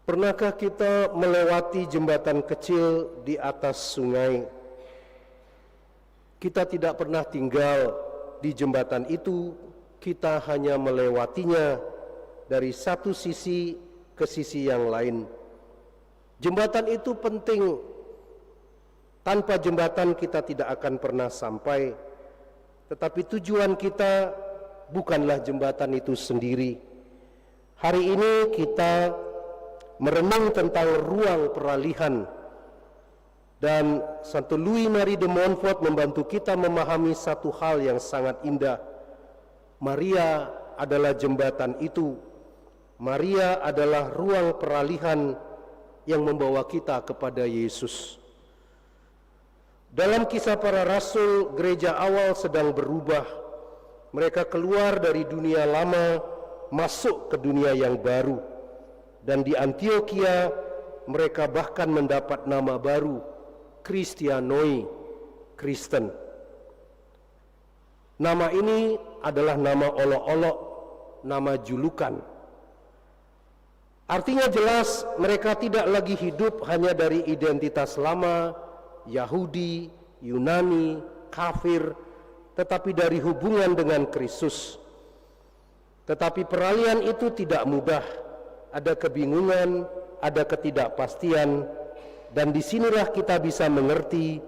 Pernahkah kita melewati jembatan kecil di atas sungai? Kita tidak pernah tinggal di jembatan itu, kita hanya melewatinya dari satu sisi ke sisi yang lain. Jembatan itu penting. Tanpa jembatan kita tidak akan pernah sampai. Tetapi tujuan kita bukanlah jembatan itu sendiri. Hari ini kita merenung tentang ruang peralihan, dan Santo Louis Marie de Montfort membantu kita memahami satu hal yang sangat indah. Maria adalah jembatan itu. Maria adalah ruang peralihan yang membawa kita kepada Yesus. Dalam Kisah Para Rasul, gereja awal sedang berubah. Mereka keluar dari dunia lama, masuk ke dunia yang baru. Dan di Antioquia mereka bahkan mendapat nama baru, Christianoi, Kristen. Nama ini adalah nama olok-olok, nama julukan. Artinya jelas mereka tidak lagi hidup hanya dari identitas lama, Yahudi, Yunani, kafir, tetapi dari hubungan dengan Kristus. Tetapi peralihan itu tidak mudah. Ada kebingungan, ada ketidakpastian, dan disinilah kita bisa mengerti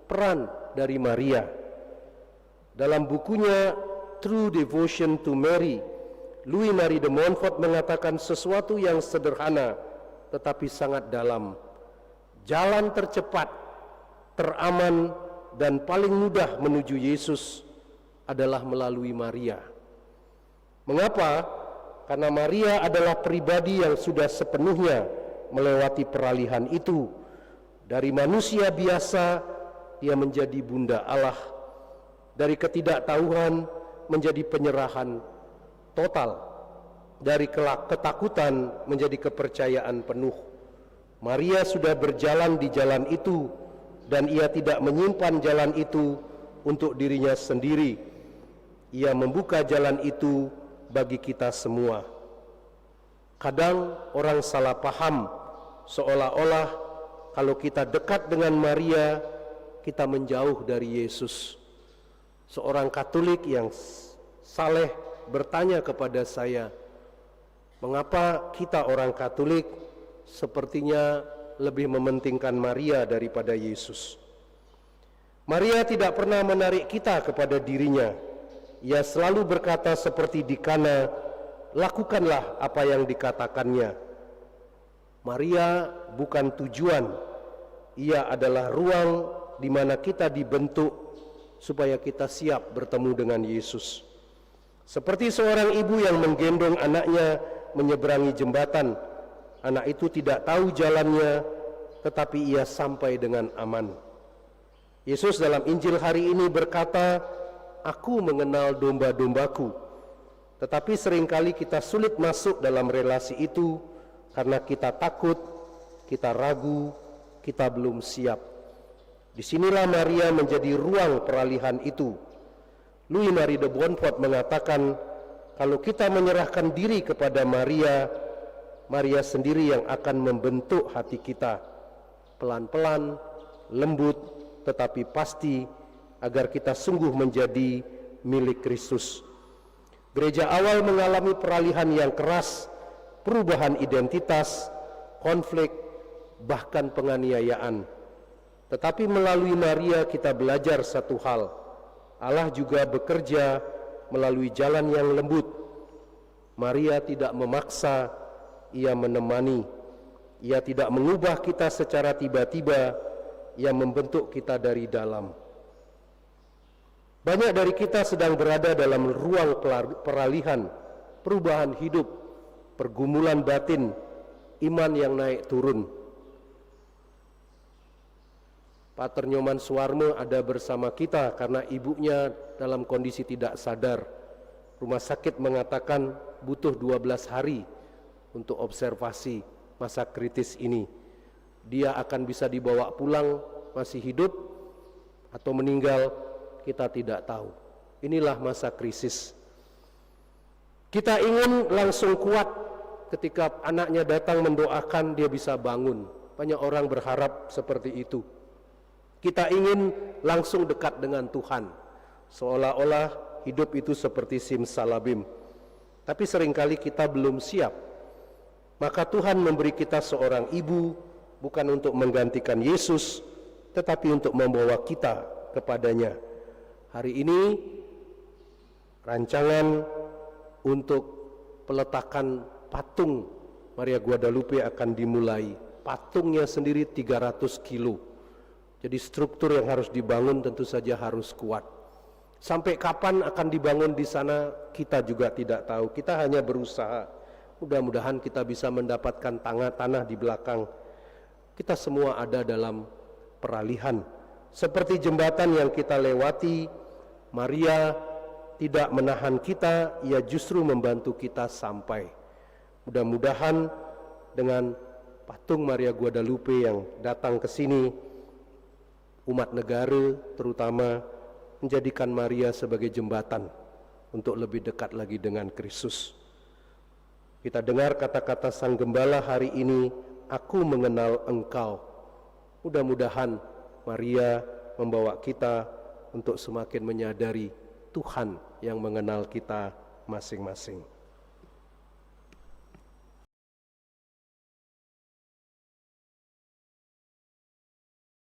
peran dari Maria. Dalam bukunya True Devotion to Mary, Louis Marie de Montfort mengatakan sesuatu yang sederhana tetapi sangat dalam. Jalan tercepat, teraman, dan paling mudah menuju Yesus adalah melalui Maria. Mengapa? Karena Maria adalah pribadi yang sudah sepenuhnya melewati peralihan itu. Dari manusia biasa, dia menjadi bunda Allah. Dari ketidaktahuan menjadi penyerahan total. Dari ketakutan menjadi kepercayaan penuh. Maria sudah berjalan di jalan itu, dan ia tidak menyimpan jalan itu untuk dirinya sendiri. Ia membuka jalan itu bagi kita semua. Kadang orang salah paham, seolah-olah kalau kita dekat dengan Maria, kita menjauh dari Yesus. Seorang Katolik yang saleh bertanya kepada saya, mengapa kita orang Katolik sepertinya lebih mementingkan Maria daripada Yesus? Maria tidak pernah menarik kita kepada dirinya. Ia selalu berkata seperti di Kana, lakukanlah apa yang dikatakannya. Maria bukan tujuan, ia adalah ruang di mana kita dibentuk supaya kita siap bertemu dengan Yesus. Seperti seorang ibu yang menggendong anaknya menyeberangi jembatan, anak itu tidak tahu jalannya, tetapi ia sampai dengan aman. Yesus dalam Injil hari ini berkata, Aku mengenal domba-dombaku. Tetapi seringkali kita sulit masuk dalam relasi itu karena kita takut, kita ragu, kita belum siap. Disinilah Maria menjadi ruang peralihan itu. Louis Marie de Montfort mengatakan, kalau kita menyerahkan diri kepada Maria, Maria sendiri yang akan membentuk hati kita. Pelan-pelan, lembut, tetapi pasti, agar kita sungguh menjadi milik Kristus. Gereja awal mengalami peralihan yang keras, perubahan identitas, konflik, bahkan penganiayaan. Tetapi melalui Maria kita belajar satu hal, Allah juga bekerja melalui jalan yang lembut. Maria tidak memaksa, ia menemani. Ia tidak mengubah kita secara tiba-tiba, ia membentuk kita dari dalam. Banyak dari kita sedang berada dalam ruang peralihan, perubahan hidup, pergumulan batin, iman yang naik turun. Pater Nyoman Suwarme ada bersama kita karena ibunya dalam kondisi tidak sadar. Rumah sakit mengatakan butuh 12 hari untuk observasi masa kritis ini. Dia akan bisa dibawa pulang masih hidup atau meninggal, kita tidak tahu. Inilah masa krisis. Kita ingin langsung kuat, ketika anaknya datang mendoakan dia bisa bangun. Banyak orang berharap seperti itu. Kita ingin langsung dekat dengan Tuhan, seolah-olah hidup itu seperti simsalabim. Tapi seringkali kita belum siap. Maka Tuhan memberi kita seorang ibu, bukan untuk menggantikan Yesus, tetapi untuk membawa kita kepadanya. Hari ini rancangan untuk peletakan patung Maria Guadalupe akan dimulai. Patungnya sendiri 300 kilo. Jadi struktur yang harus dibangun tentu saja harus kuat. Sampai kapan akan dibangun di sana kita juga tidak tahu. Kita hanya berusaha. Mudah-mudahan kita bisa mendapatkan tanah di belakang. Kita semua ada dalam peralihan. Seperti jembatan yang kita lewati, Maria tidak menahan kita, ia justru membantu kita sampai. Mudah-mudahan dengan patung Maria Guadalupe yang datang ke sini, umat negara terutama menjadikan Maria sebagai jembatan untuk lebih dekat lagi dengan Kristus. Kita dengar kata-kata Sang Gembala hari ini, aku mengenal engkau. Mudah-mudahan Maria membawa kita untuk semakin menyadari Tuhan yang mengenal kita masing-masing.